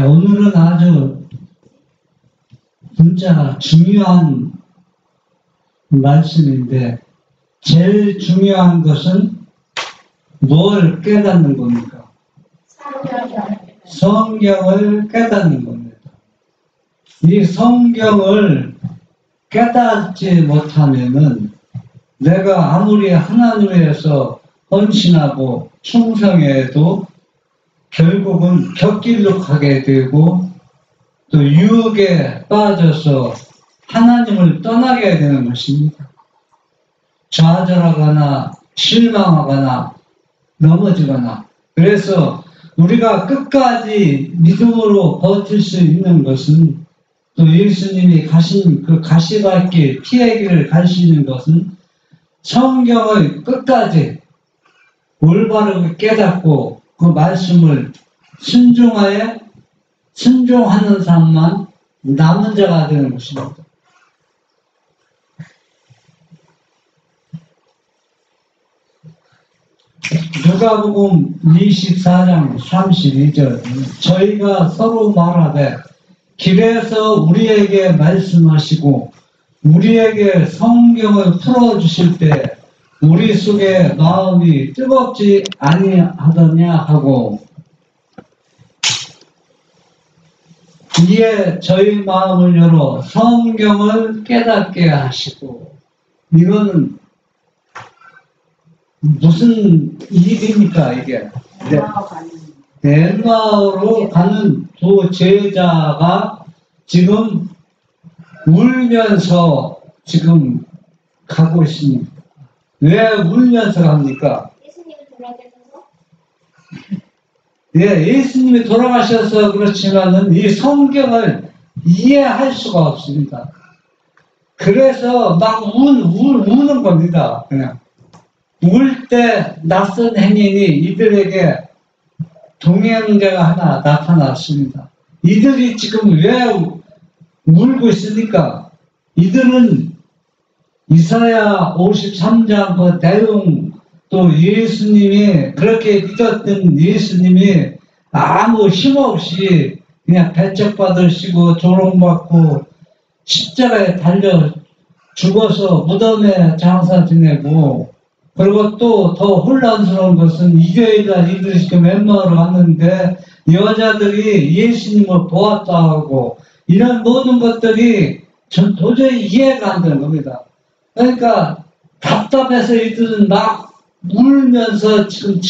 오늘은 아주 진짜 중요한 말씀인데, 제일 중요한 것은 뭘 깨닫는 겁니까? 성경을 깨닫는 겁니다. 이 성경을 깨닫지 못하면은 내가 아무리 하나님에 대해서 헌신하고 충성해도 결국은 곁길로 가게 되고 또 유혹에 빠져서 하나님을 떠나게 되는 것입니다. 좌절하거나 실망하거나 넘어지거나. 그래서 우리가 끝까지 믿음으로 버틸 수 있는 것은, 또 예수님이 가신 그 가시밭길 피의 길을 갈 수 있는 것은 성경을 끝까지 올바르게 깨닫고 그 말씀을 순종하는 사람만 남은 자가 되는 것입니다. 누가복음 24장 32절, 저희가 서로 말하되 길에서 우리에게 말씀하시고 우리에게 성경을 풀어주실 때 우리 속에 마음이 뜨겁지 아니하더냐 하고, 이에 저희 마음을 열어 성경을 깨닫게 하시고. 이거는 무슨 일입니까 이게? 엠마오로 가는 두 제자가 지금 울면서 지금 가고 있습니다. 왜 울면서 갑니까? 예수님이 돌아가셔서? 예, 예수님이 돌아가셔서 그렇지만은 이 성경을 이해할 수가 없습니다. 그래서 막 우는 겁니다. 그냥. 울 때 낯선 행인이 이들에게 동행자가 하나 나타났습니다. 이들이 지금 왜 울고 있습니까? 이들은 이사야 53장 그 내용, 또 예수님이 그렇게 믿었던 예수님이 아무 힘없이 그냥 배척받으시고 조롱받고 십자가에 달려 죽어서 무덤에 장사 지내고, 그리고 또 더 혼란스러운 것은 일요일날 이들이 지금 엠마오로 왔는데 여자들이 예수님을 보았다 하고, 이런 모든 것들이 전 도저히 이해가 안 되는 겁니다. 그러니까 답답해서 이들은 막 울면서 지금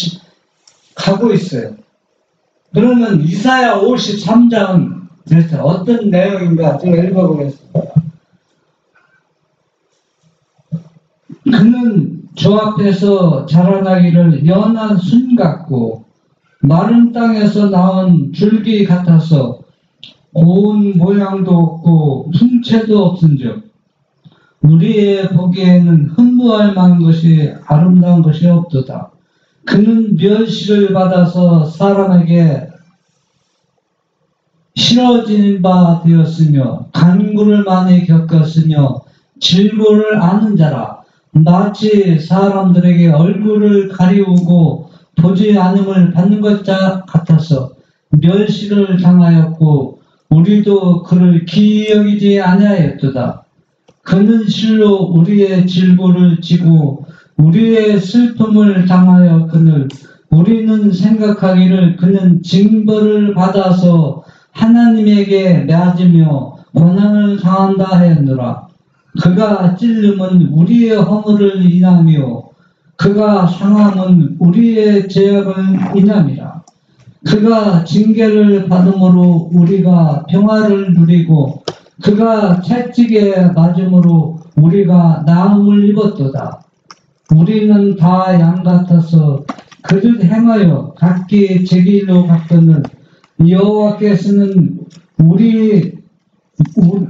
가고 있어요. 그러면 이사야 53장은 도대체 어떤 내용인가 제가 읽어보겠습니다. 그는 저 앞에서 자라나기를 연한 순 같고 마른 땅에서 나온 줄기 같아서 고운 모양도 없고 흉체도 없은즉 우리의 보기에는 흠모할 만한 것이 아름다운 것이 없도다. 그는 멸시를 받아서 사람에게 싫어진 바 되었으며 간구를 많이 겪었으며 질고를 아는 자라. 마치 사람들에게 얼굴을 가리우고 보지 않음을 받는 것 같아서 멸시를 당하였고 우리도 그를 기이 여기지 아니하였도다. 그는 실로 우리의 질고를 지고 우리의 슬픔을 당하였거늘 우리는 생각하기를 그는 징벌을 받아서 하나님에게 맞으며 고난을 당한다 하였노라. 그가 찔림은 우리의 허물을 인하며 그가 상함은 우리의 죄악을 인함이라. 그가 징계를 받음으로 우리가 평화를 누리고 그가 채찍에 맞음으로 우리가 나음을 입었도다. 우리는 다 양 같아서 그릇 행하여 각기 제 길로 갔거늘 여호와께서는 우리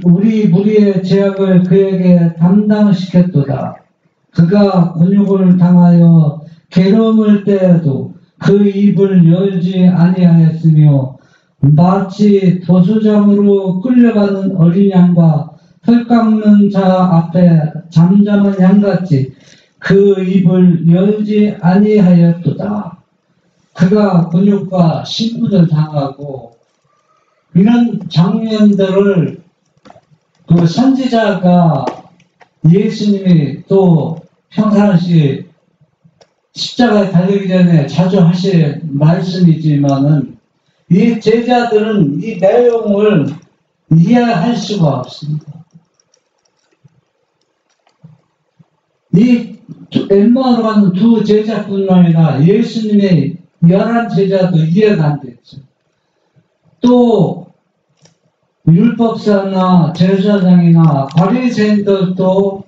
무리의 죄악을 그에게 담당시켰도다. 그가 곤욕을 당하여 괴로움을 때에도 그 입을 열지 아니하였으며 마치 도수장으로 끌려가는 어린 양과 털 깎는 자 앞에 잠잠한 양같이 그 입을 열지 아니하였도다. 그가 곤욕과 신문을 당하고 이런 장면들을 그 선지자가 예수님이 또 평상시 십자가에 달리기 전에 자주 하실 말씀이지만은 이 제자들은 이 내용을 이해할 수가 없습니다. 이 엠마오로 가는 두 제자뿐만 아니라 예수님의 11제자도 이해가 안 됐죠. 또 율법사나 제사장이나 바리새인들도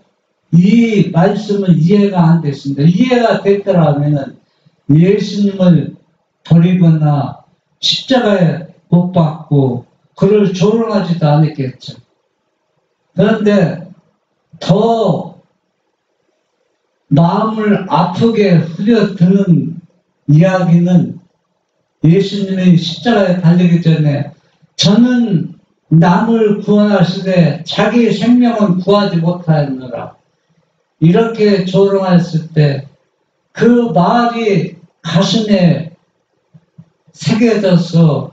이 말씀은 이해가 안 됐습니다. 이해가 됐더라면 예수님을 버리거나 십자가에 못 박고 그를 조롱하지도 않았겠죠. 그런데 더 마음을 아프게 후려드는 이야기는 예수님이 십자가에 달리기 전에 저는 남을 구원하시되 자기 생명은 구하지 못하였노라 이렇게 조롱했을 때 그 말이 가슴에 새겨져서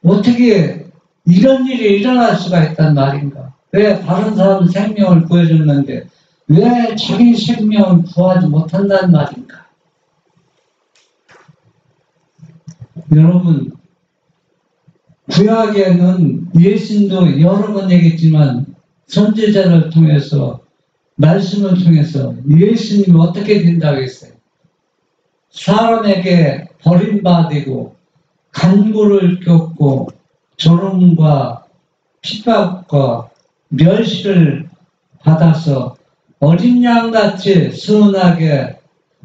어떻게 이런 일이 일어날 수가 있단 말인가? 왜 다른 사람 생명을 구해줬는데 왜 자기 생명을 구하지 못한다는 말인가? 여러분, 구약에는 예수님도 여러 번 얘기했지만 선지자를 통해서 말씀을 통해서 예수님이 어떻게 된다고 했어요? 사람에게 버림받고 간구를 겪고 조롱과 핍박과 멸시를 받아서 어린 양같이 순하게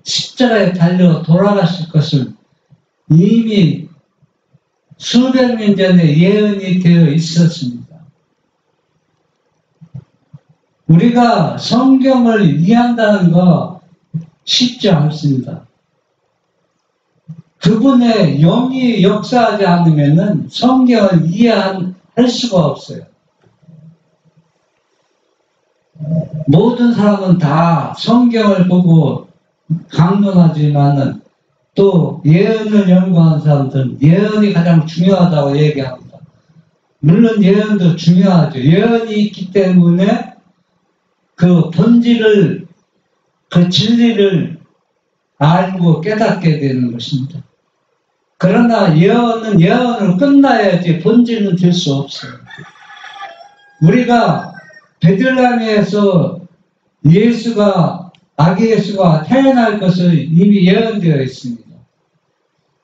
십자가에 달려 돌아가실 것을 이미 수백 년 전에 예언이 되어 있었습니다. 우리가 성경을 이해한다는 거 쉽지 않습니다. 그분의 영이 역사하지 않으면 성경을 이해할 수가 없어요. 모든 사람은 다 성경을 보고 강론하지만은 또 예언을 연구하는 사람들은 예언이 가장 중요하다고 얘기합니다. 물론 예언도 중요하죠. 예언이 있기 때문에 그 본질을, 그 진리를 알고 깨닫게 되는 것입니다. 그러나 예언은 예언으로 끝나야지 본질은 될 수 없어요. 우리가 베들레헴에서 아기 예수가 태어날 것을 이미 예언되어 있습니다.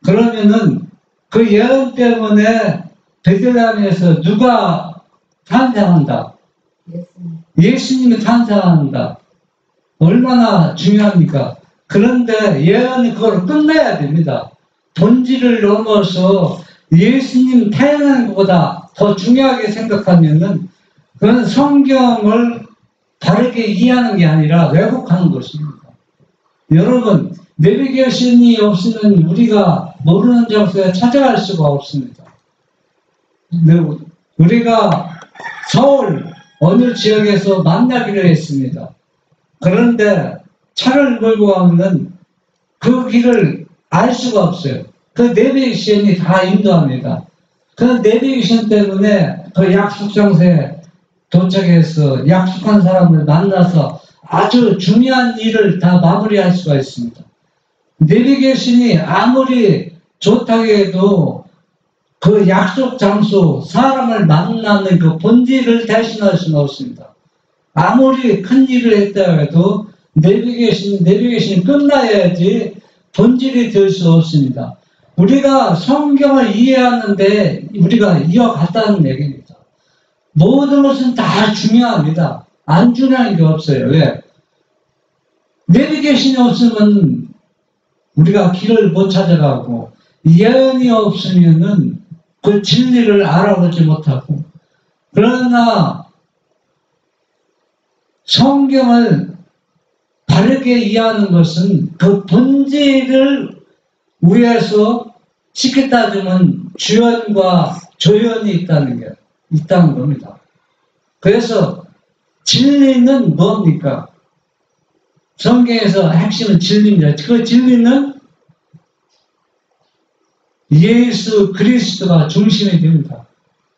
그러면은 그 예언 때문에 베들레헴에서 누가 탄생한다? 예수님이 탄생한다. 얼마나 중요합니까? 그런데 예언이 그걸 끝내야 됩니다. 본질을 넘어서 예수님 태어나는 것보다 더 중요하게 생각하면은 그건 성경을 다르게 이해하는 게 아니라 왜곡하는 것입니다. 여러분, 내비게이션이 없으면 우리가 모르는 장소에 찾아갈 수가 없습니다. 우리가 서울 어느 지역에서 만나기로 했습니다. 그런데 차를 몰고 가면 그 길을 알 수가 없어요. 그 내비게이션이 다 인도합니다. 그 내비게이션 때문에 그 약속 장소에 도착해서 약속한 사람을 만나서 아주 중요한 일을 다 마무리할 수가 있습니다. 내비게이션이 아무리 좋다고 해도 그 약속 장소, 사람을 만나는 그 본질을 대신할 수는 없습니다. 아무리 큰 일을 했다고 해도 내비게이션이 끝나야지 본질이 될 수 없습니다. 우리가 성경을 이해하는데 우리가 이어갔다는 얘기입니다. 모든 것은 다 중요합니다. 안 중요한 게 없어요. 왜? 내비게이션이 없으면 우리가 길을 못 찾아가고 예언이 없으면은 그 진리를 알아보지 못하고 그러나 성경을 바르게 이해하는 것은 그 본질을 위해서 쉽게 따지면 주연과 조연이 있다는 겁니다. 그래서 진리는 뭡니까? 성경에서 핵심은 진리입니다. 그 진리는 예수 그리스도가 중심이 됩니다.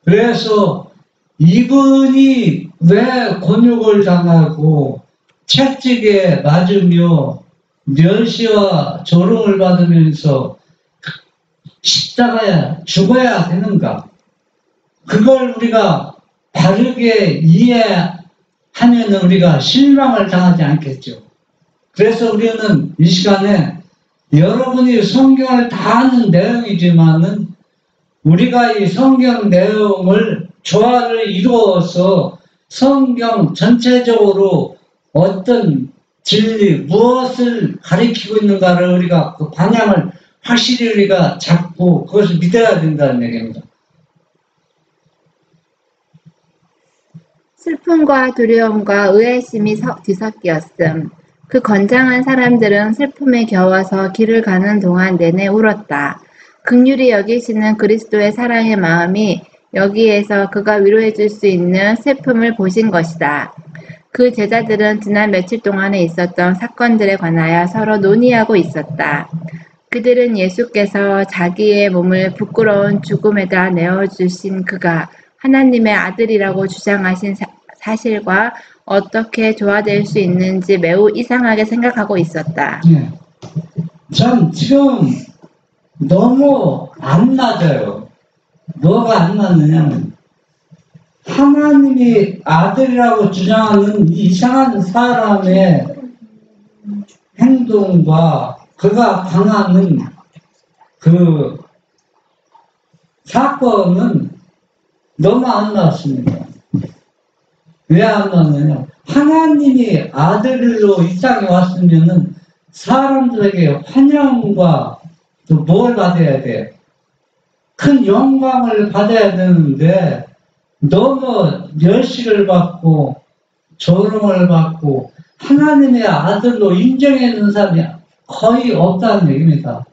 그래서 이분이 왜 곤욕을 당하고 채찍에 맞으며 멸시와 조롱을 받으면서 십자가에 죽어야 되는가? 그걸 우리가 바르게 이해하면 우리가 실망을 당하지 않겠죠. 그래서 우리는 이 시간에 여러분이 성경을 다 아는 내용이지만은 우리가 이 성경 내용을 조화를 이루어서 성경 전체적으로 어떤 진리, 무엇을 가리키고 있는가를 우리가 그 방향을 확실히 우리가 잡고 그것을 믿어야 된다는 얘기입니다. 슬픔과 두려움과 의외심이 뒤섞였음. 그 건장한 사람들은 슬픔에 겨워서 길을 가는 동안 내내 울었다. 긍휼히 여기시는 그리스도의 사랑의 마음이 여기에서 그가 위로해 줄 수 있는 슬픔을 보신 것이다. 그 제자들은 지난 며칠 동안에 있었던 사건들에 관하여 서로 논의하고 있었다. 그들은 예수께서 자기의 몸을 부끄러운 죽음에다 내어주신 그가 하나님의 아들이라고 주장하신 사실과 어떻게 조화될 수 있는지 매우 이상하게 생각하고 있었다. 네. 전 지금 너무 안 맞아요. 뭐가 안 맞느냐면 하나님이 아들이라고 주장하는 이 이상한 사람의 행동과 그가 당하는 그 사건은 너무 안 맞습니다. 왜 안 맞느냐? 하나님이 아들로 이 땅에 왔으면은 사람들에게 환영과 또 뭘 받아야 돼? 큰 영광을 받아야 되는데 너무 멸시를 받고 조롱을 받고 하나님의 아들로 인정해 주는 사람이 거의 없다는 얘기입니다.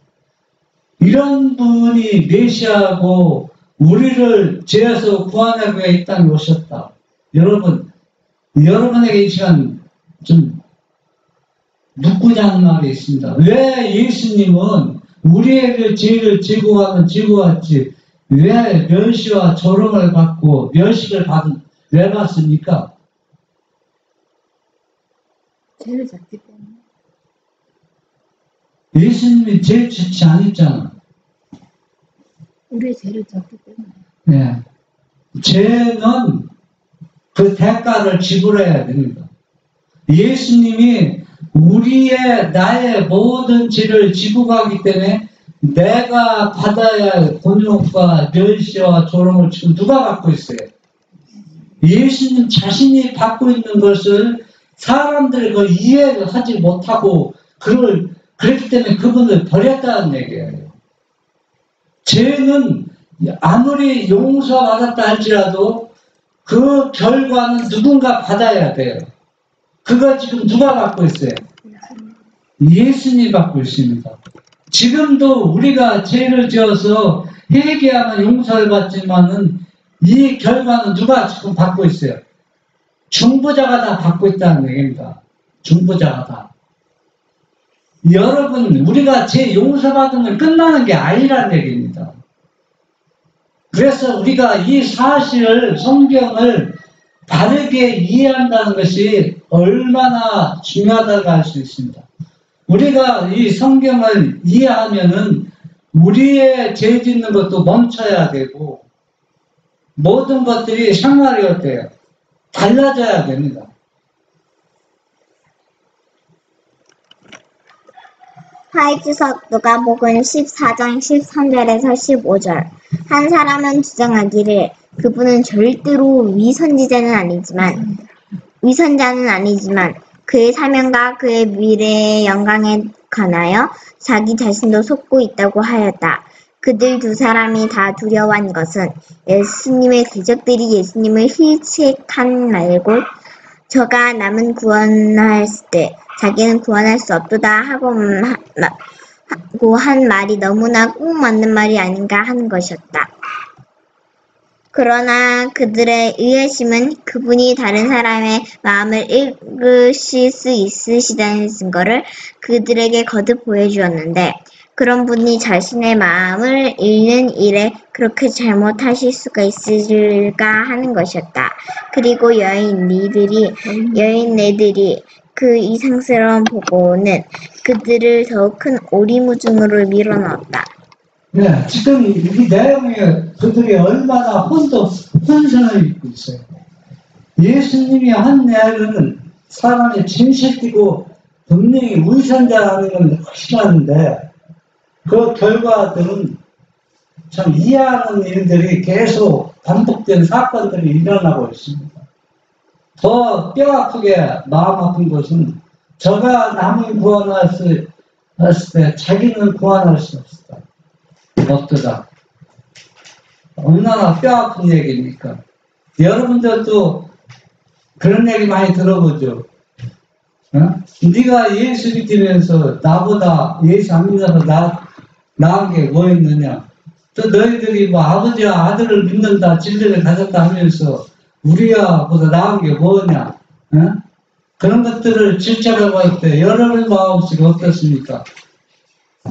이런 분이 메시아고 우리를 죄에서 구하기 위해 이 땅에 오셨다. 여러분에게 이 시간 좀 묻고자 하는 말이 있습니다. 왜 예수님은 우리에게 죄를 지고 왔지 왜 멸시와 조롱을 받고 멸시를 왜 받습니까? 죄를 졌기 때문에. 예수님이 죄 짓지 않았잖아. 우리의 죄를 졌기 때문에. 네. 죄는 그 대가를 지불해야 됩니다. 예수님이 나의 모든 죄를 지고 가기 때문에 내가 받아야 할 곤욕과 멸시와 조롱을 지금 누가 받고 있어요? 예수님 자신이 받고 있는 것을 사람들이 그걸 이해를 하지 못하고 그렇기 때문에 그분을 버렸다는 얘기예요. 죄는 아무리 용서받았다 할지라도 그 결과는 누군가 받아야 돼요. 그거 지금 누가 받고 있어요? 예수님이 받고 있습니다. 지금도 우리가 죄를 지어서 회개하면 용서를 받지만은 이 결과는 누가 지금 받고 있어요? 중보자가 다 받고 있다는 얘기입니다. 중보자가 다. 여러분, 우리가 죄 용서받으면 끝나는 게 아니라는 얘기입니다. 그래서 우리가 이 사실을, 성경을 바르게 이해한다는 것이 얼마나 중요하다고 할 수 있습니다. 우리가 이 성경을 이해하면은 우리의 죄 짓는 것도 멈춰야 되고 모든 것들이 생활이 어때요? 달라져야 됩니다. 화이트석 누가복음 14장 13절에서 15절. 한 사람은 주장하기를 그분은 절대로 위선자는 아니지만 그의 사명과 그의 미래의 영광에 관하여 자기 자신도 속고 있다고 하였다. 그들 두 사람이 다 두려워한 것은 예수님의 대적들이 예수님을 힐책한 말고 저가 남은 구원하였을 때 자기는 구원할 수 없도다 하고 한 말이 너무나 꼭 맞는 말이 아닌가 하는 것이었다. 그러나 그들의 의외심은 그분이 다른 사람의 마음을 읽으실 수 있으시다는 증거를 그들에게 거듭 보여주었는데 그런 분이 자신의 마음을 읽는 일에 그렇게 잘못하실 수가 있을까 하는 것이었다. 그리고 여인네들이 그 이상스러운 보고는 그들을 더욱 큰 오리무중으로 밀어넣었다. 네, 지금 이 내용이 그들이 얼마나 혼선을 입고 있어요. 예수님이 한 이야기는 사람이 진실되고 분명히 위선자라는 건 확실한데 그 결과들은 참 이해하는 일들이 계속 반복된 사건들이 일어나고 있습니다. 더 뼈아프게 마음 아픈 것은 저가 남을 구원했을 때 자기는 구원할 수 없었다. 어떠다. 얼마나 뼈아픈 얘기입니까? 여러분들도 그런 얘기 많이 들어보죠. 네가 예수 믿으면서 나보다 예수 안 믿어서 나은 게 뭐 있느냐. 또 너희들이 뭐 아버지와 아들을 믿는다, 진리를 가졌다 하면서 우리야 보다 나은 게 뭐냐. 그런 것들을 질책하고 할 때 여러분 마음속이 어떻습니까?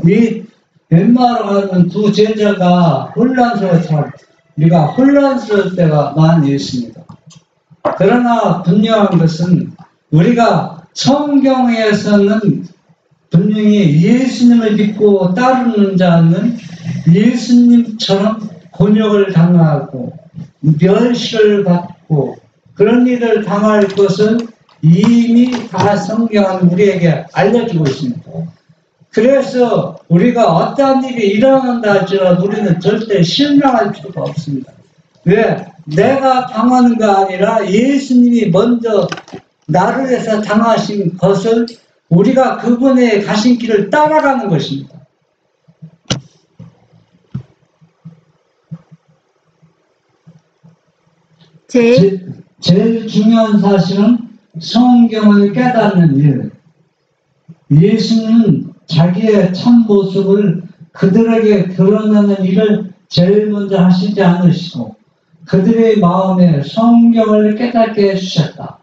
이 웬마로 가는 두 제자가 우리가 혼란스러울 때가 많이 있습니다. 그러나 분명한 것은 우리가 성경에서는 분명히 예수님을 믿고 따르는 자는 예수님처럼 곤욕을 당하고 멸시를 받고 그런 일을 당할 것을 이미 다 성경은 우리에게 알려주고 있습니다. 그래서 우리가 어떠한 일이 일어난다 할지라도 우리는 절대 실망할 필요가 없습니다. 왜? 내가 당하는 게 아니라 예수님이 먼저 나를 위해서 당하신 것을 우리가 그분의 가신 길을 따라가는 것입니다. 제일 중요한 사실은 성경을 깨닫는 일. 예수님은 자기의 참 모습을 그들에게 드러내는 일을 제일 먼저 하시지 않으시고 그들의 마음에 성경을 깨닫게 해주셨다.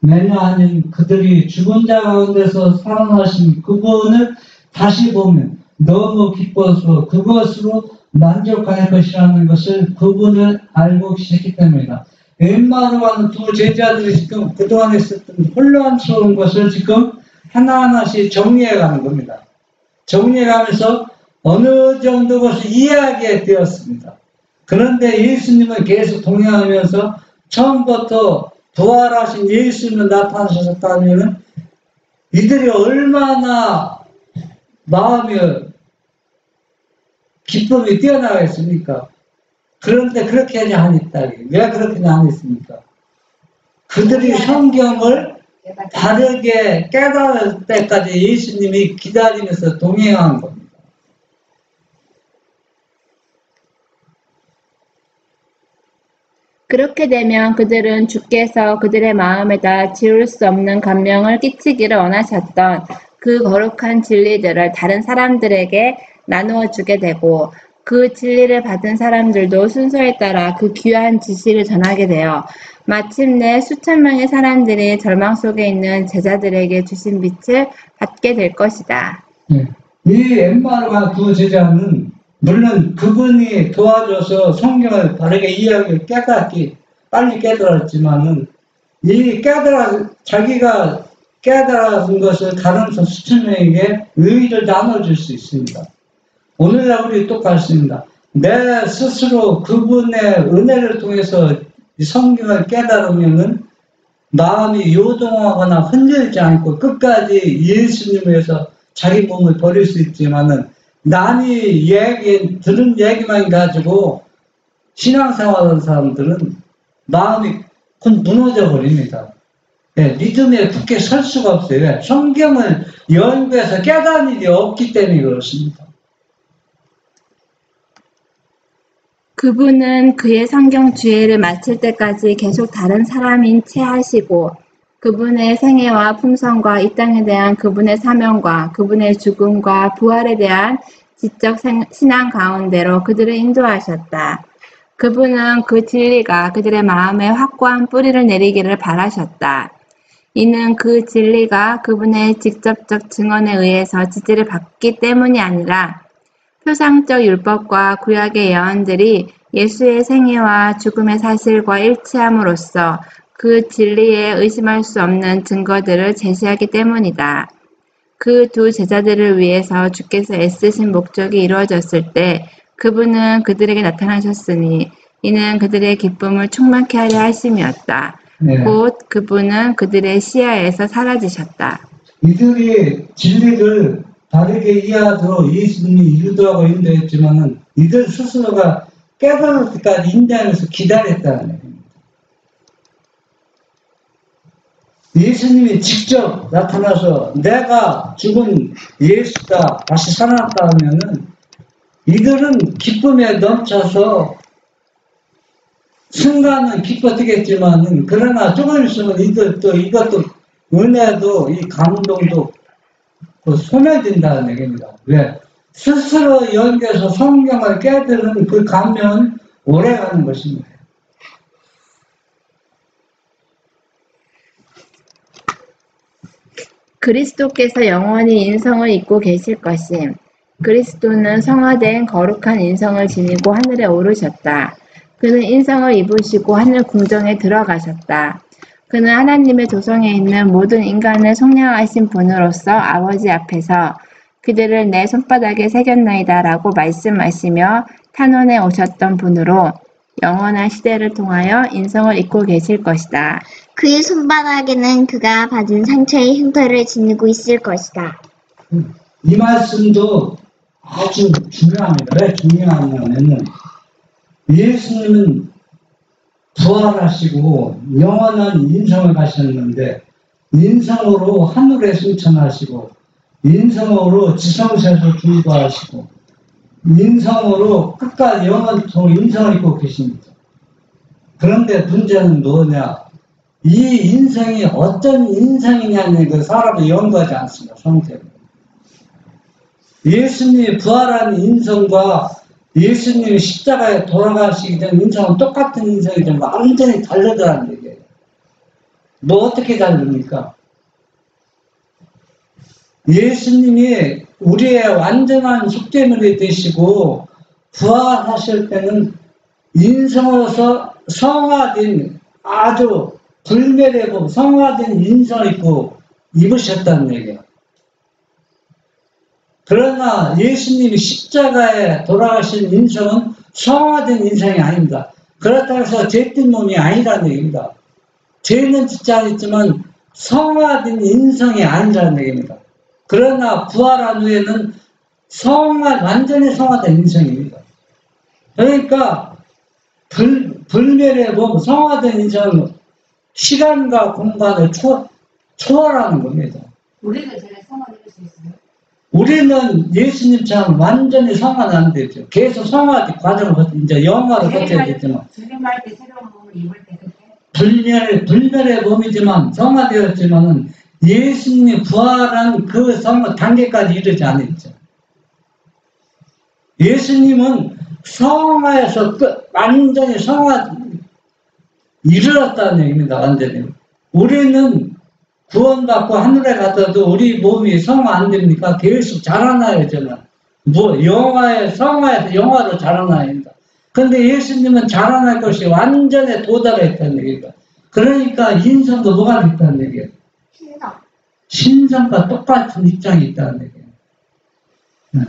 왜냐하면 그들이 죽은 자 가운데서 살아나신 그분을 다시 보면 너무 기뻐서 그것으로 만족할 것이라는 것을 그분을 알고 계셨기 때문이다. 엠마오로 가는 두 제자들이 지금 그동안 있었던 혼란스러운 것을 지금 하나하나씩 정리해가는 겁니다. 정리해가면서 어느 정도 것을 이해하게 되었습니다. 그런데 예수님은 계속 동행하면서 처음부터 부활하신 예수님을 나타나셨다면 이들이 얼마나 마음이 기쁨이 뛰어나겠습니까? 그런데 그렇게 하지 않았다. 왜 그렇게 안 했습니까? 그들이 성경을 바르게 깨달을 때까지 예수님이 기다리면서 동행한 겁니다. 그렇게 되면 그들은 주께서 그들의 마음에다 지울 수 없는 감명을 끼치기를 원하셨던 그 거룩한 진리들을 다른 사람들에게 나누어 주게 되고 그 진리를 받은 사람들도 순서에 따라 그 귀한 지식을 전하게 되어 마침내 수천 명의 사람들이 절망 속에 있는 제자들에게 주신 빛을 받게 될 것이다. 이 엠마오가 두 제자는 물론 그분이 도와줘서 성경을 바르게 이해하기 빨리 깨달았지만은 자기가 깨달은 것을 다른 수천 명에게 의의를 나눠줄 수 있습니다. 오늘날 우리 똑같습니다. 내 스스로 그분의 은혜를 통해서 이 성경을 깨달으면은 마음이 요동하거나 흔들지 않고 끝까지 예수님을 위해서 자기 몸을 버릴 수 있지만은 남이 들은 얘기만 가지고 신앙생활하는 사람들은 마음이 곧 무너져 버립니다. 믿음에 굳게 설 수가 없어요. 성경을 연구해서 깨달은 일이 없기 때문에 그렇습니다. 그분은 그의 성경 주예를 마칠 때까지 계속 다른 사람인 채 하시고 그분의 생애와 품성과 이 땅에 대한 그분의 사명과 그분의 죽음과 부활에 대한 지적 신앙 가운데로 그들을 인도하셨다. 그분은 그 진리가 그들의 마음에 확고한 뿌리를 내리기를 바라셨다. 이는 그 진리가 그분의 직접적 증언에 의해서 지지를 받기 때문이 아니라 표상적 율법과 구약의 예언들이 예수의 생애와 죽음의 사실과 일치함으로써 그 진리에 의심할 수 없는 증거들을 제시하기 때문이다. 그 두 제자들을 위해서 주께서 애쓰신 목적이 이루어졌을 때 그분은 그들에게 나타나셨으니 이는 그들의 기쁨을 충만케 하려 하심이었다. 네. 곧 그분은 그들의 시야에서 사라지셨다. 이들이 진리를 다르게 이해하도록 예수님이 이루도하고 인도했지만은 이들 스스로가 깨달을 때까지 인도하면서 기다렸다는 얘기입니다. 예수님이 직접 나타나서 내가 죽은 예수가 다시 살아났다 하면은 이들은 기쁨에 넘쳐서 순간은 기뻐지겠지만은 그러나 조금 있으면 이들도 이것도 은혜도 이 감동도 소멸된다는 얘기입니다. 왜? 스스로 연결해서 성경을 깨달은 그 감명은 오래가는 것입니다. 그리스도께서 영원히 인성을 입고 계실 것임. 그리스도는 성화된 거룩한 인성을 지니고 하늘에 오르셨다. 그는 인성을 입으시고 하늘 궁정에 들어가셨다. 그는 하나님의 조성에 있는 모든 인간을 속량하신 분으로서 아버지 앞에서 그들을 내 손바닥에 새겼나이다 라고 말씀하시며 탄원해 오셨던 분으로 영원한 시대를 통하여 인성을 입고 계실 것이다. 그의 손바닥에는 그가 받은 상처의 흉터를 지니고 있을 것이다. 이 말씀도 아주 중요합니다. 왜 중요하냐면은 예수님은 부활하시고 영원한 인성을 가셨는데 인성으로 하늘에 승천하시고 인성으로 지성세에서 중보하시고 인성으로 끝까지 영원토록 인성을 입고 계십니다. 그런데 문제는 뭐냐? 이 인성이 어떤 인성이냐는 그 사람을 연구하지 않습니다. 성격을. 예수님이 부활한 인성과 예수님이 십자가에 돌아가시기 전 인성은 똑같은 인성이지만 완전히 다르다는 얘기예요. 뭐 어떻게 다릅니까? 예수님이 우리의 완전한 속죄물이 되시고 부활하실 때는 인성으로서 성화된 아주 불멸의 성화된 인성을 입고 입으셨다는 얘기예요. 그러나 예수님이 십자가에 돌아가신 인성은 성화된 인성이 아닙니다. 그렇다고 해서 죄된 몸이 아니라는 얘기입니다. 죄는 짓지 않았지만 성화된 인성이 아니라는 얘기입니다. 그러나 부활한 후에는 완전히 성화된 인성입니다. 그러니까 불멸의 몸, 성화된 인성은 시간과 공간을 초월하는 겁니다. 우리도 제가 성화될 수 있어요? 우리는 예수님처럼 완전히 성화는 안 되죠. 계속 성화 과정을 거쳐 이제 영화를 거쳐야 되지만 주님할 때 새로운 몸을 입을 때 그때 불멸의 몸이지만 성화되었지만은 예수님이 부활한 그 성화 단계까지 이르지 않았죠. 예수님은 성화에서 완전히 성화 이르렀다는 얘기입니다. 완전히. 우리는 구원받고 하늘에 갔다도 우리 몸이 성화 안 됩니까? 계속 자라나요, 저는. 성화에서 영화로 자라나야 합니다. 근데 예수님은 자라날 것이 완전히 도달했다는 얘기입니다. 그러니까 인성도 뭐가 있다는 얘기예요? 신성과 똑같은 입장이 있다는 얘기예요.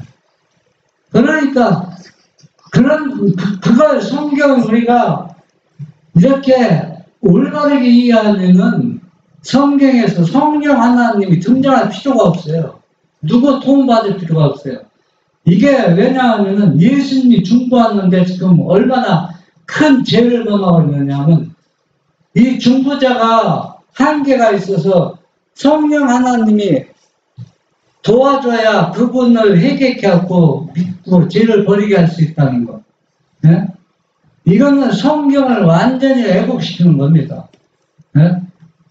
그러니까, 그걸 성경 우리가 이렇게 올바르게 이해하면은 성경에서 성령 하나님이 등장할 필요가 없어요. 누구 도움받을 필요가 없어요. 이게 왜냐하면은 예수님이 중보하는데 지금 얼마나 큰 죄를 범하고 있느냐면 이 중보자가 한계가 있어서 성령 하나님이 도와줘야 그분을 회개케 하고 믿고 죄를 버리게 할 수 있다는 거. 네? 이거는 성경을 완전히 왜곡시키는 겁니다. 네?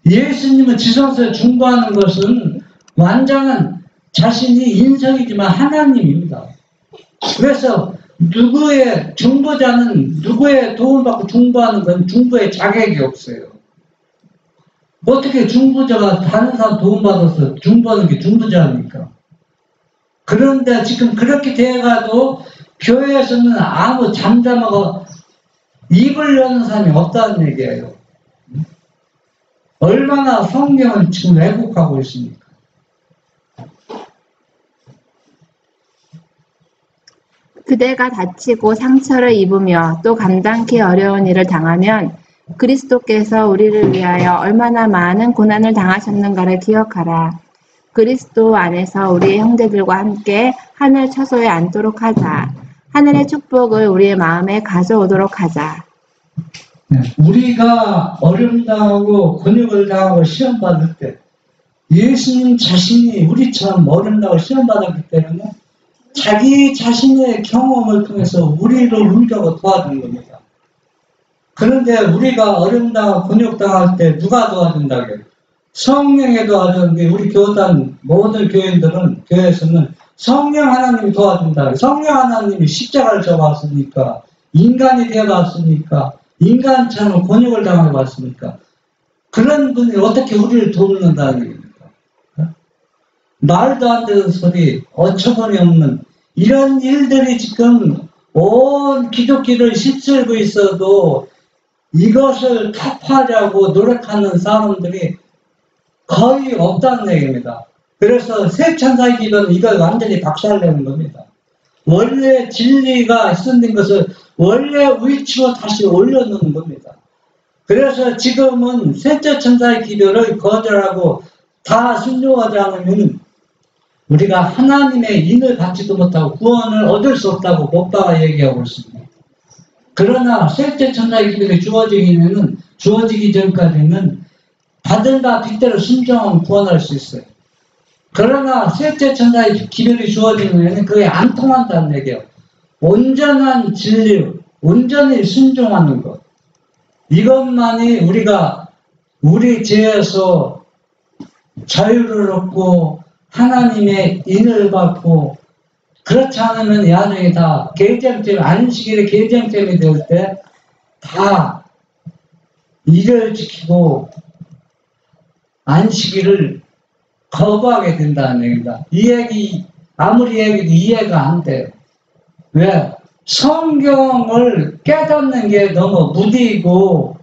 예수님은 지성소에 중보하는 것은 완전한 자신이 인성이지만 하나님입니다. 그래서 누구의 중보자는 누구의 도움받고 중보하는 건 중보의 자격이 없어요. 어떻게 중부자가 다른 사람 도움받아서 중부하는 게 중부자입니까? 그런데 지금 그렇게 돼가도 교회에서는 아무 잠잠하고 입을 여는 사람이 없다는 얘기예요. 얼마나 성경을 지금 왜곡하고 있습니까? 그대가 다치고 상처를 입으며 또 감당기 어려운 일을 당하면 그리스도께서 우리를 위하여 얼마나 많은 고난을 당하셨는가를 기억하라. 그리스도 안에서 우리의 형제들과 함께 하늘 처소에 앉도록 하자. 하늘의 축복을 우리의 마음에 가져오도록 하자. 우리가 어려움 당하고 곤욕을 당하고 시험 받을 때 예수님 자신이 우리처럼 어려움 당하고 시험 받았기 때문에 자기 자신의 경험을 통해서 우리를 울려고 도와준 겁니다. 그런데 우리가 어려움 당하고 곤욕 당할 때 누가 도와준다고요? 성령이 도와주는데 우리 교단 모든 교인들은 교회에서는 성령 하나님이 도와준다. 성령 하나님이 십자가를 져봤으니까 인간이 되어봤으니까 인간처럼 곤욕을 당해봤으니까 그런 분이 어떻게 우리를 돕는다는 얘기입니까? 말도 안 되는 소리, 어처구니 없는 이런 일들이 지금 온 기독교를 휩쓸고 있어도 이것을 타파하려고 노력하는 사람들이 거의 없다는 얘기입니다. 그래서 새천사의 기도는 이걸 완전히 박살내는 겁니다. 원래 진리가 있었던 것을 원래 위치로 다시 올려놓는 겁니다. 그래서 지금은 셋째 천사의 기도를 거절하고 다 순종하지 않으면 우리가 하나님의 인을 받지도 못하고 구원을 얻을 수 없다고 못다가 얘기하고 있습니다. 그러나 셋째 천사의 기도가 주어지기 전까지는 다들 다 빗대로 순종하면 구원할 수 있어요. 그러나 셋째 천사의 기별이 주어지면 그게 안 통한다는 얘기예요. 온전한 진리, 온전히 순종하는 것. 이것만이 우리가 우리 죄에서 자유를 얻고 하나님의 인을 받고 그렇지 않으면 나중에 다 계정점이 안식일의 계정점이 될 때 다 일을 지키고 안식일을 거부하게 된다는 얘기입니다. 이 얘기 아무리 얘기해도 이해가 안 돼요. 왜? 성경을 깨닫는 게 너무 무디고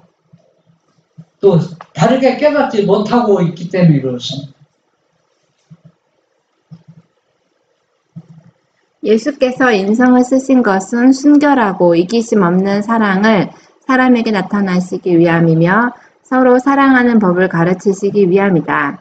또 다르게 깨닫지 못하고 있기 때문에 그렇습니다. 예수께서 인성을 쓰신 것은 순결하고 이기심 없는 사랑을 사람에게 나타나시기 위함이며 서로 사랑하는 법을 가르치시기 위함이다.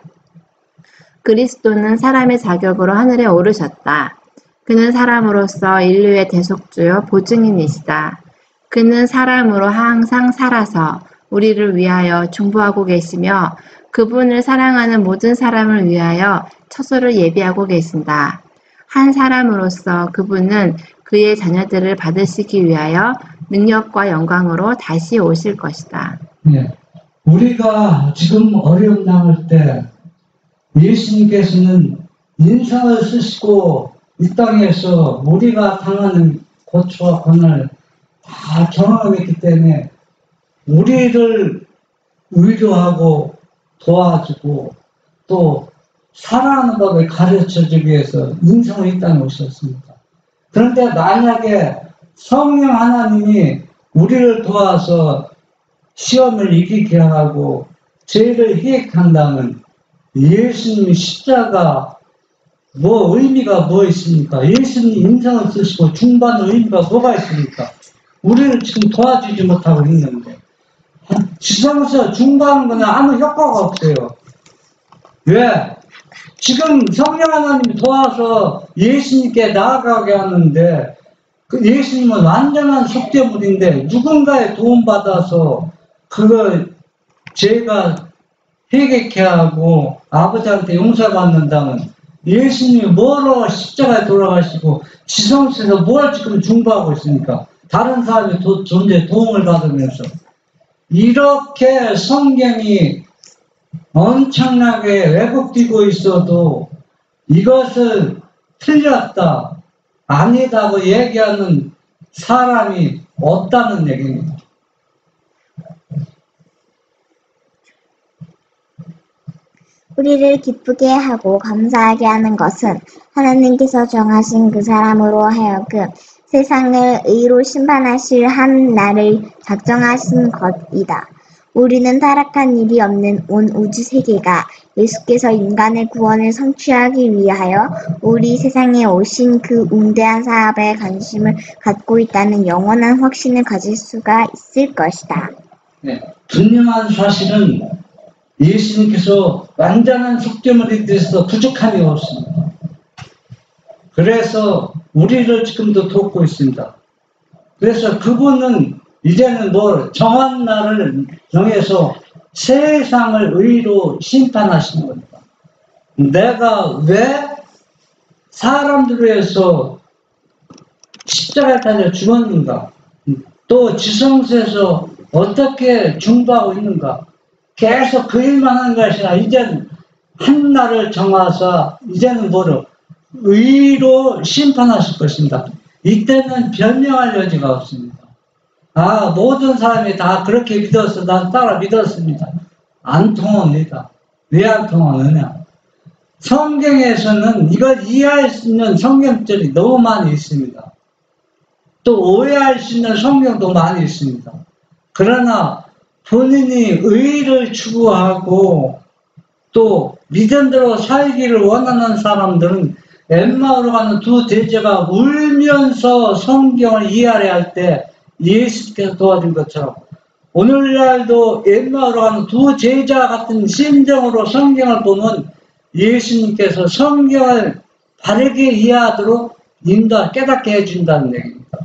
그리스도는 사람의 자격으로 하늘에 오르셨다. 그는 사람으로서 인류의 대속주요 보증인이시다. 그는 사람으로 항상 살아서 우리를 위하여 중보하고 계시며 그분을 사랑하는 모든 사람을 위하여 처소를 예비하고 계신다. 한 사람으로서 그분은 그의 자녀들을 받으시기 위하여 능력과 영광으로 다시 오실 것이다. 네. 우리가 지금 어려움 당할 때 예수님께서는 인성을 쓰시고 이 땅에서 우리가 당하는 고초와 고난을 다 경험했기 때문에 우리를 위로하고 도와주고 또 살아가는 법을 가르쳐주기 위해서 인성을 이 땅에 오셨습니다. 그런데 만약에 성령 하나님이 우리를 도와서 시험을 이기게 하고 죄를 희획한다면 예수님의 십자가 의미가 뭐 있습니까? 예수님 인성을 쓰시고 중반의 의미가 뭐가 있습니까? 우리를 지금 도와주지 못하고 있는데 지성서 중반하는 거는 아무 효과가 없어요. 왜? 지금 성령 하나님이 도와서 예수님께 나아가게 하는데 그 예수님은 완전한 속죄물인데 누군가의 도움받아서 그걸 죄가 회개케 하고 아버지한테 용서받는다면 예수님이 뭐로 십자가에 돌아가시고 지성소에서 뭘 지금 중보하고 있습니까? 다른 사람의 존재에 도움을 받으면서 이렇게 성경이 엄청나게 왜곡되고 있어도 이것을 틀렸다, 아니다고 얘기하는 사람이 없다는 얘기입니다. 우리를 기쁘게 하고 감사하게 하는 것은 하나님께서 정하신 그 사람으로 하여금 세상을 의로 심판하실 한 날을 작정하신 것이다. 우리는 타락한 일이 없는 온 우주 세계가 예수께서 인간의 구원을 성취하기 위하여 우리 세상에 오신 그 운대한 사업에 관심을 갖고 있다는 영원한 확신을 가질 수가 있을 것이다. 네, 분명한 사실은 예수님께서 완전한 속죄물에 대해서 부족함이 없습니다. 그래서 우리를 지금도 돕고 있습니다. 그래서 그분은 이제는 정한 날을 정해서 세상을 의로 심판하시는 겁니다. 내가 왜 사람들을 위해서 십자가에 달려 죽었는가, 또 지성소에서 어떻게 중보하고 있는가, 계속 그 일만 하는 것이 아니라 이제는 한 날을 정하사 이제는 의로 심판하실 것입니다. 이때는 변명할 여지가 없습니다. 모든 사람이 다 그렇게 믿어서 난 따라 믿었습니다. 안 통합니다. 왜 안 통하느냐? 성경에서는 이걸 이해할 수 있는 성경절이 너무 많이 있습니다. 또 오해할 수 있는 성경도 많이 있습니다. 그러나 본인이 의를 추구하고 또 믿음대로 살기를 원하는 사람들은 엠마오로 가는 두 제자가 울면서 성경을 이해하려 할 때 예수께서 도와준 것처럼 오늘날도 엠마오로 가는 두 제자 같은 심정으로 성경을 보면 예수님께서 성경을 바르게 이해하도록 깨닫게 해준다는 얘기입니다.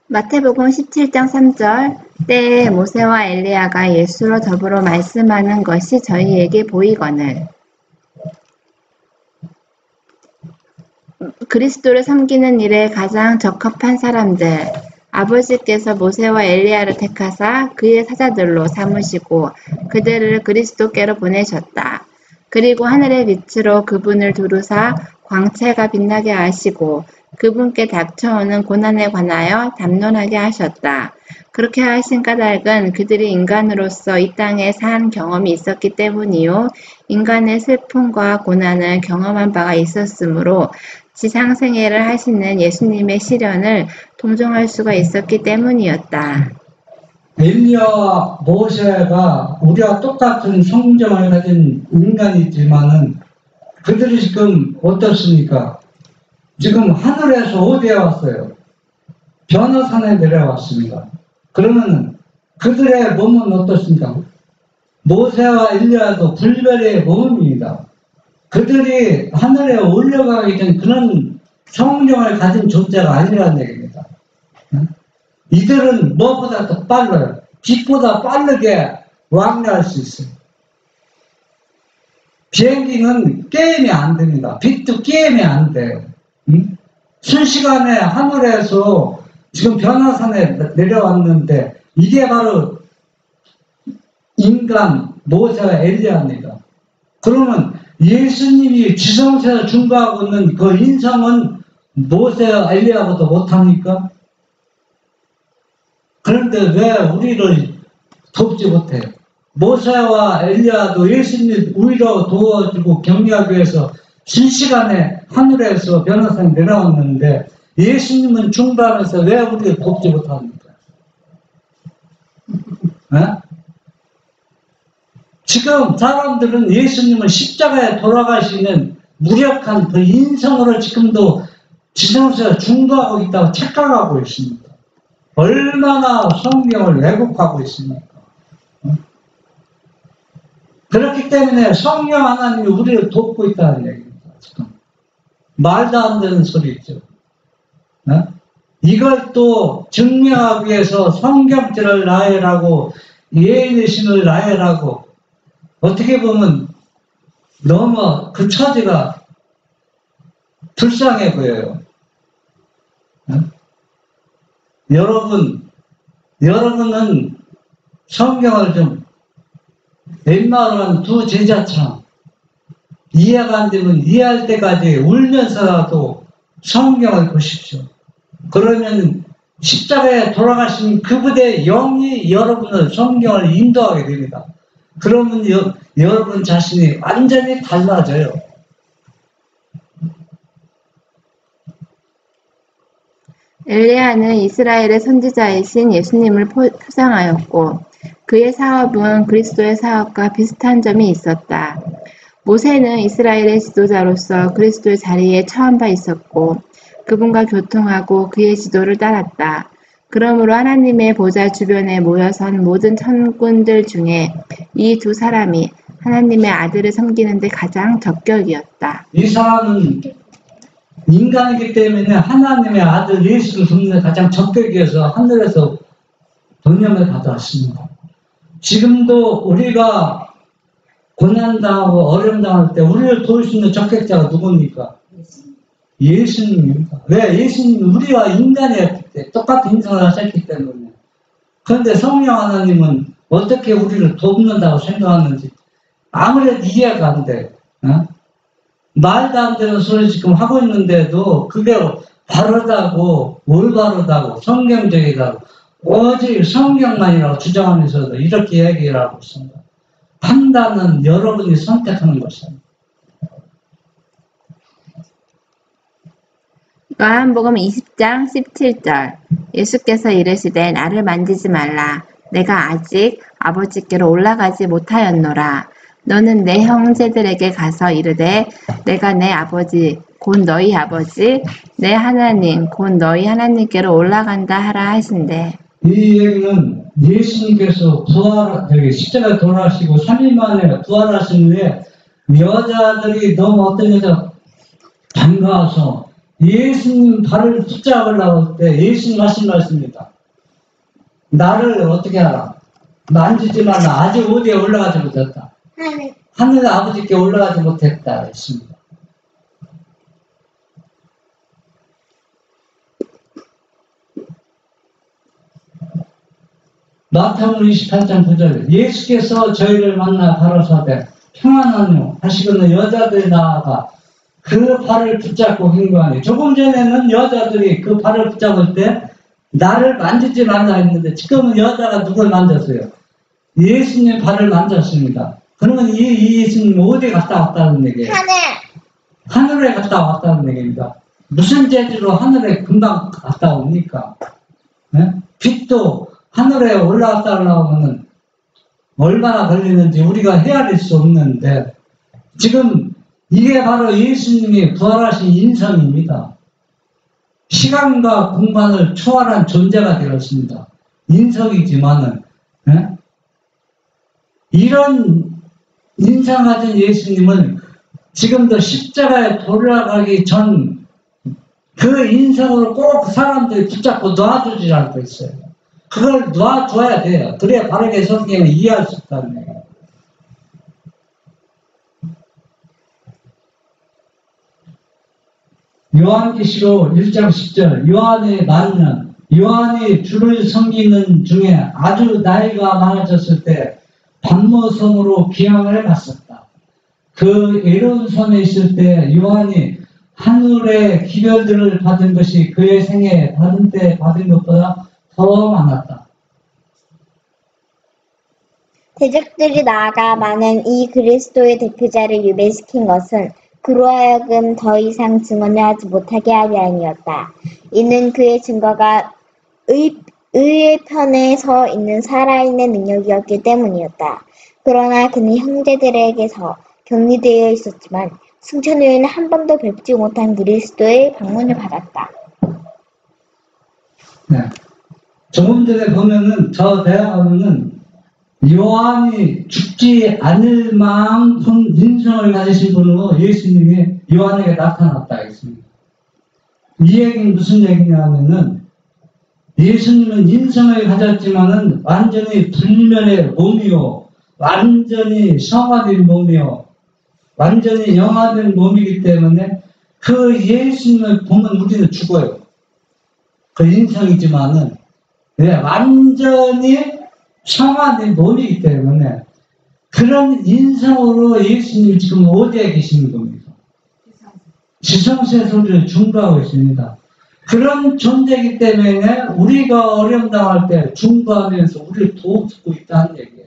마태복음 17장 3절 때에 모세와 엘리야가 예수로 더불어 말씀하는 것이 저희에게 보이거늘 그리스도를 섬기는 일에 가장 적합한 사람들 아버지께서 모세와 엘리야를 택하사 그의 사자들로 삼으시고 그들을 그리스도께로 보내셨다. 그리고 하늘의 빛으로 그분을 두루사 광채가 빛나게 하시고 그분께 닥쳐오는 고난에 관하여 담론하게 하셨다. 그렇게 하신 까닭은 그들이 인간으로서 이 땅에 산 경험이 있었기 때문이요. 인간의 슬픔과 고난을 경험한 바가 있었으므로 지상생애를 하시는 예수님의 시련을 동정할 수가 있었기 때문이었다. 엘리야와 모세가 우리와 똑같은 성정을 가진 인간이지만은 그들이 지금 어떻습니까? 지금 하늘에서 어디에 왔어요? 변화산에 내려왔습니다. 그러면 그들의 몸은 어떻습니까? 모세와 엘리야도 불별의 몸입니다. 그들이 하늘에 올라가기 전 그런 성령을 가진 존재가 아니라는 얘기입니다. 이들은 무엇보다 더 빨라요. 빛보다 빠르게 왕래할 수 있어요. 비행기는 게임이 안 됩니다. 빛도 게임이 안 돼요. 순식간에 하늘에서 지금 변화산에 내려왔는데 이게 바로 인간 모세와 엘리야입니다. 그러면 예수님이 지성소에서 중보하고 있는 그 인성은 모세와 엘리야보다 못합니까? 그런데 왜 우리를 돕지 못해요? 모세와 엘리야도 예수님이 우리로 도와주고 격려하기 위해서 순식간에 하늘에서 변화산에 내려왔는데 예수님은 중보하면서 왜 우리를 돕지 못합니까? 지금 사람들은 예수님은 십자가에 돌아가시는 무력한 그 인성으로 지금도 지성소에 중보하고 있다고 착각하고 있습니다. 얼마나 성경을 왜곡하고 있습니까? 그렇기 때문에 성령 하나님이 우리를 돕고 있다는 얘기입니다. 지금. 말도 안 되는 소리 있죠. 이걸 또 증명하기 위해서 성경절을 나열하고 예언의 신을 나열하고 어떻게 보면 너무 그 처지가 불쌍해 보여요. 여러분은 성경을 좀 엠마오로 두 제자처럼 이해가 안 되면 이해할 때까지 울면서라도 성경을 보십시오. 그러면 십자가에 돌아가신 그분의 영이 여러분을 성경을 인도하게 됩니다. 그러면 여러분 자신이 완전히 달라져요. 엘리야는 이스라엘의 선지자이신 예수님을 표상하였고 그의 사업은 그리스도의 사업과 비슷한 점이 있었다. 모세는 이스라엘의 지도자로서 그리스도의 자리에 처한 바 있었고 그분과 교통하고 그의 지도를 따랐다. 그러므로 하나님의 보좌 주변에 모여선 모든 천군들 중에 이 두 사람이 하나님의 아들을 섬기는 데 가장 적격이었다. 이 사람은 인간이기 때문에 하나님의 아들 예수를 섬기는 데 가장 적격이어서 하늘에서 번영을 받았습니다. 지금도 우리가 고난당하고 어려움당할 때 우리를 도울 수 있는 적격자가 누굽니까? 예수님입니다. 왜? 예수님은 우리와 인간이었기 때문에 똑같은 인생을 하셨기 때문에. 그런데 성령 하나님은 어떻게 우리를 돕는다고 생각하는지 아무래도 이해가 안 돼. 어? 말도 안 되는 소리 지금 하고 있는데도 그게 바르다고 올바르다고 성경적이다고 오직 성경만이라고 주장하면서도 이렇게 얘기를 하고 있습니다. 판단은 여러분이 선택하는 것입니다. 요한복음 20장 17절 예수께서 이르시되 나를 만지지 말라 내가 아직 아버지께로 올라가지 못하였노라. 너는 내 형제들에게 가서 이르되 내가 내 아버지 곧 너희 아버지 내 하나님 곧 너희 하나님께로 올라간다 하라 하신대. 이 얘기는 예수님께서 십자가에 돌아가시고 3일 만에 부활하신 후에 여자들이 너무 어떤 여자 반가워서 예수님 발을 붙잡으려고 할 때 예수님 하신 말씀입니다. 나를 어떻게 하라? 만지지 말라. 아직 어디에 올라가지 못했다. 하늘 아버지께 올라가지 못했다 했습니다. 마태복음 28장 9절 예수께서 저희를 만나 가로사대 평안하뇨 하시고는 여자들이 나아가 그 발을 붙잡고 행거하니 조금 전에는 여자들이 그 발을 붙잡을 때 나를 만지지 말라 했는데 지금은 여자가 누굴 만졌어요? 예수님 발을 만졌습니다. 그러면 이 예수님 어디 갔다 왔다는 얘기예요? 하늘에 갔다 왔다는 얘기입니다. 무슨 재주로 하늘에 금방 갔다 옵니까? 네? 빛도 하늘에 올라갔다 하려면 얼마나 걸리는지 우리가 헤아릴 수 없는데 지금 이게 바로 예수님이 부활하신 인성입니다. 시간과 공간을 초월한 존재가 되었습니다. 인성이지만은 이런 인상 가진 예수님은 지금도 십자가에 돌아가기 전 그 인성으로 꼭 사람들이 붙잡고 놔주지 않고 있어요. 그걸 놔줘야 돼요. 그래야 바르게 성경을 이해할 수 있다는 얘기예요. 요한계시록 1장 10절 요한의 만년 요한이 주를 섬기는 중에 아주 나이가 많아졌을 때 반모섬으로 귀향을 갔었다. 그 애로운 섬에 있을 때 요한이 하늘의 기별들을 받은 것이 그의 생에 받은 때 받은 것보다 더 많았다. 대적들이 나아가 많은 이 그리스도의 대표자를 유배시킨 것은 그로 하여금 더 이상 증언을 하지 못하게 하려 함이었다. 이는 그의 증거가 의의 편에 서 있는 살아있는 능력이었기 때문이었다. 그러나 그는 형제들에게서 격리되어 있었지만 승천 후에는 한 번도 뵙지 못한 그리스도의 방문을 받았다. 네. 조금 전에 보면은 저 대화하면은 요한이 죽지 않을 만큼 인성을 가지신 분으로 예수님이 요한에게 나타났다 했습니다. 이 얘기는 무슨 얘기냐면은 예수님은 인성을 가졌지만은 완전히 불면의 몸이요, 완전히 성화된 몸이요, 완전히 영화된 몸이기 때문에 그 예수님을 보면 우리는 죽어요. 그 인성이지만은 완전히 성화된 몸이기 때문에 그런 인성으로 예수님이 지금 어디에 계시는 겁니까? 지성세 소리를 중보하고 있습니다. 그런 존재이기 때문에 우리가 어려움 당할 때 중보하면서 우리를 도우고 있다는 얘기예요.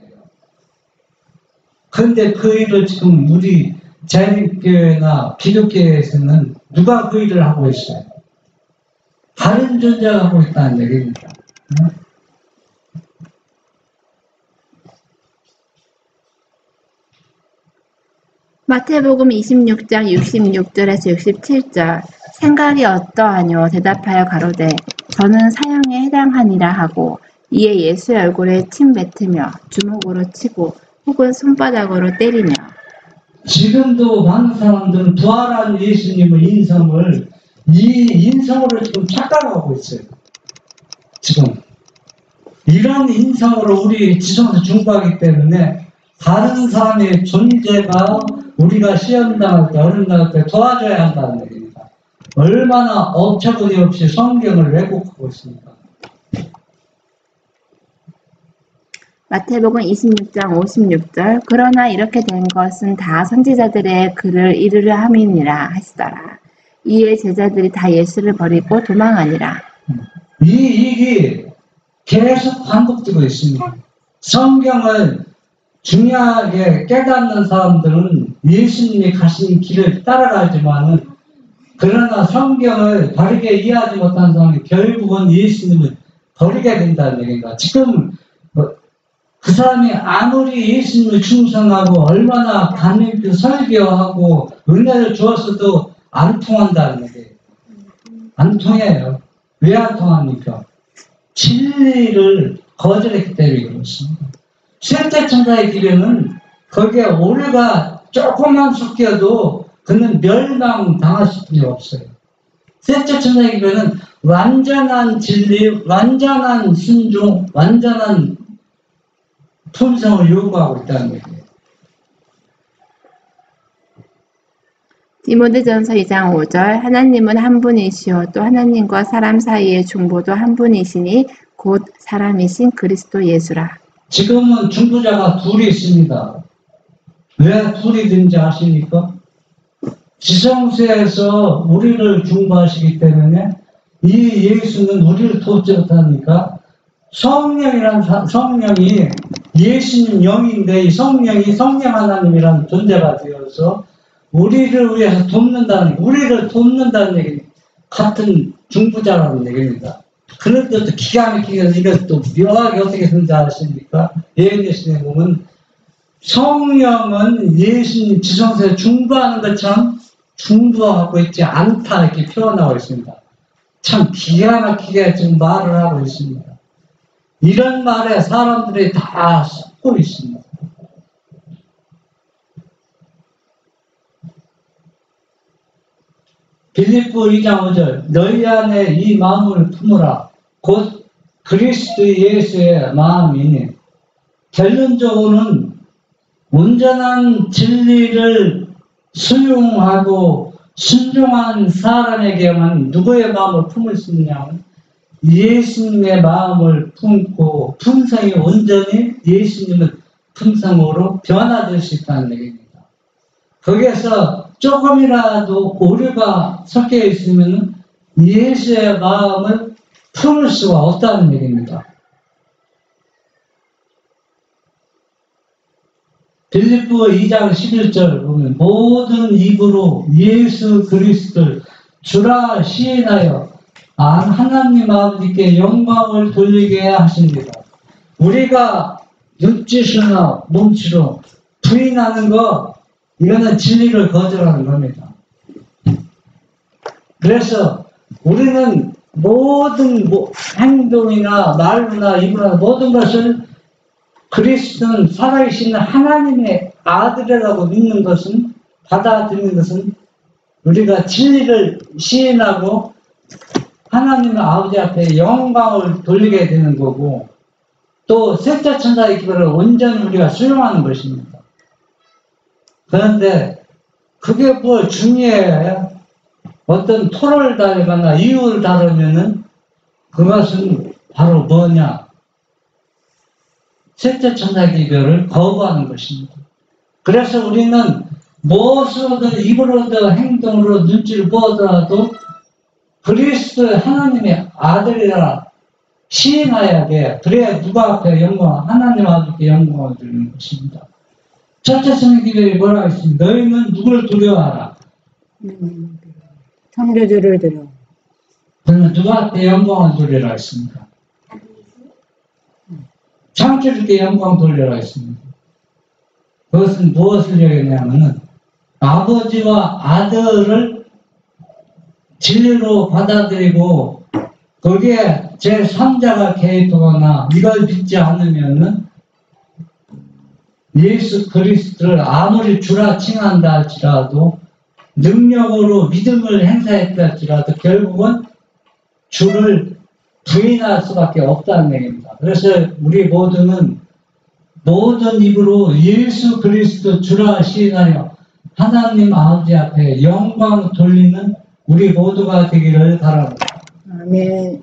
그런데 그 일을 지금 우리 자유교회나 기독교회에서는 누가 그 일을 하고 있어요? 다른 존재가 하고 있다는 얘기입니다. 마태복음 26장 66절에서 67절 생각이 어떠하뇨 대답하여 가로되 저는 사형에 해당하니라 하고 이에 예수의 얼굴에 침 뱉으며 주먹으로 치고 혹은 손바닥으로 때리며 지금도 많은 사람들은 부활한 예수님의 인성을 이 인성으로 지금 착각하고 있어요. 지금 이런 인성으로 우리 지성에서 중보하기 때문에 다른 사람의 존재가 우리가 시험 당할 때, 어려움 당할 때 도와줘야 한다는 얘기입니다. 얼마나 어처구니 없이 성경을 왜곡하고 있습니까? 마태복음 26장 56절 그러나 이렇게 된 것은 다 선지자들의 글을 이루려 함이니라 하시더라. 이에 제자들이 다 예수를 버리고 도망하니라. 이 일이 계속 반복되고 있습니다. 성경을 중요하게 깨닫는 사람들은 예수님이 가신 길을 따라가지만은 그러나 성경을 바르게 이해하지 못한 사람이 결국은 예수님을 버리게 된다는 얘기입니다. 지금 그 사람이 아무리 예수님을 충성하고 얼마나 감리교 설교하고 은혜를 주었어도 안 통한다는 얘기예요. 안 통해요. 왜 안 통합니까? 진리를 거절했기 때문에 그렇습니다. 셋째 천사의 길에는 거기에 오류가 조금만 섞여도 그는 멸망당할 수밖에 없어요. 셋째 천사의 길에는 완전한 진리, 완전한 순종, 완전한 품성을 요구하고 있다는 얘기예요. 디모데전서 2장 5절 하나님은 한 분이시요 또 하나님과 사람 사이의 중보도 한 분이시니 곧 사람이신 그리스도 예수라. 지금은 중보자가 둘이 있습니다. 왜 둘이 된지 아십니까? 지성소에서 우리를 중보하시기 때문에 이 예수는 우리를 돕지 못하니까 성령이 예수님 영인데 이 성령이 성령 하나님이라는 존재가 되어서 우리를 위해서 우리를 돕는다는 얘기, 같은 중보자라는 얘기입니다. 그런데 또 기가 막히게 이걸 또 묘하게 어떻게 쓴지 아십니까? 예언예수님에 보면 성령은 예수님 지성소에 중보하는 것처럼 중보하고 있지 않다 이렇게 표현하고 있습니다. 참 기가 막히게 지금 말을 하고 있습니다. 이런 말에 사람들이 다 속고 있습니다. 빌립보 2장 5절 너희 안에 이 마음을 품으라 곧 그리스도 예수의 마음이니 결론적으로는 온전한 진리를 수용하고 순종한 사람에게만 누구의 마음을 품을 수 있냐면 예수님의 마음을 품고 품성이 온전히 예수님의 품성으로 변화될 수 있다는 얘기입니다. 거기에서 조금이라도 오류가 섞여 있으면 예수의 마음을 품을 수가 없다는 얘기입니다. 빌립보 2장 11절 보면 모든 입으로 예수 그리스도를 주라 시인하여 하나님 아버지께 영광을 돌리게 하십니다. 우리가 눈짓이나 몸치로 부인하는 거 이거는 진리를 거절하는 겁니다. 그래서 우리는 모든 행동이나 말이나 입으로나 모든 것을 그리스도는 살아계신 하나님의 아들이라고 믿는 것은 받아들이는 것은 우리가 진리를 시인하고 하나님의 아버지 앞에 영광을 돌리게 되는 거고 또 셋째 천사의 기별을 온전히 우리가 수용하는 것입니다. 그런데 그게 뭐 중요해요? 어떤 토를 다루거나 이유를 다루면은 그것은 바로 뭐냐? 셋째 천사의 기별을 거부하는 것입니다. 그래서 우리는 무엇으로든 입으로든 행동으로 눈치를 보더라도 그리스도 하나님의 아들이라 시인해야 돼. 그래야 누가 앞에 영광, 하나님 아버지께 영광을 드리는 것입니다. 첫째 성경에 뭐라고 했습니까? 너희는 누구를 두려워하라? 창조주를 두려워. 그러면 누구한테 영광을 돌리라 했습니까? 창조주께 영광 돌리라 했습니다. 그것은 무엇을 얘기하냐면은 아버지와 아들을 진리로 받아들이고 거기에 제3자가 개입하거나 이걸 믿지 않으면은 예수 그리스도를 아무리 주라 칭한다 할지라도 능력으로 믿음을 행사했다 할지라도 결국은 주를 부인할 수밖에 없다는 얘기입니다. 그래서 우리 모두는 모든 입으로 예수 그리스도 주라 시인하여 하나님 아버지 앞에 영광 돌리는 우리 모두가 되기를 바랍니다. 아멘.